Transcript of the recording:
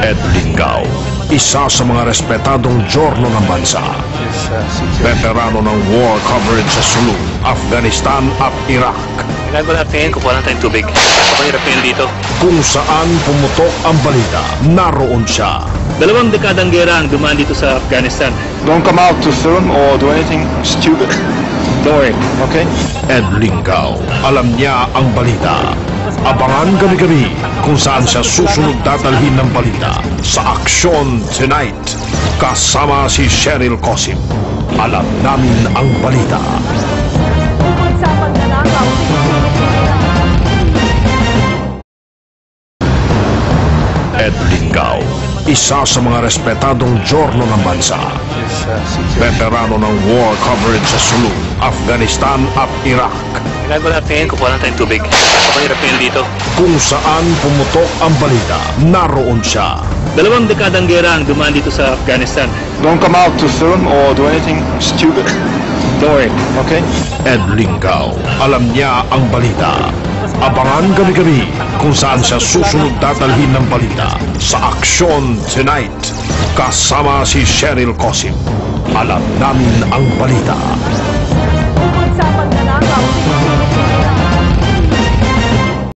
Ed Lingaw, isa sa mga respetadong jorno ng bansa. Veterano ng war coverage sa Sulu, Afghanistan at Iraq. Ginagawa natin, kukuha lang tayong tubig. Kapahirap yun dito. Kung saan pumutok ang balita, naroon siya. 2 dekadang gera ang dumaan dito sa Afghanistan. Don't come out to film or do anything stupid. Don't worry. Okay? Ed Lingaw, alam niya ang balita. Abangan gabi-gabi kung saan siya susunod dadalhin ng balita sa Aksyon Tonight. Kasama si Cheryl Cosim. Alam namin ang balita. Tungkol sa pagnanakaw, Ed Lingaw, isa sa mga respetadong jorno ng bansa. Veterano ng war coverage sa Sulu, Afghanistan at Iraq. Ginagawa natin, kukuha lang tayong tubig. Kapahirap yun dito. Kung saan pumutok ang balita, naroon siya. 2 dekadang gera ang dumaan dito sa Afghanistan. Don't come out to film or do anything stupid. Don't worry. Okay? Ed Lingaw, alam niya ang balita. Abangan gabi-gabi kung saan siya susunod dadalhin ng balita sa Aksyon Tonight. Kasama si Cheryl Cosim. Alam namin ang balita. tungkol sa pagnanakaw,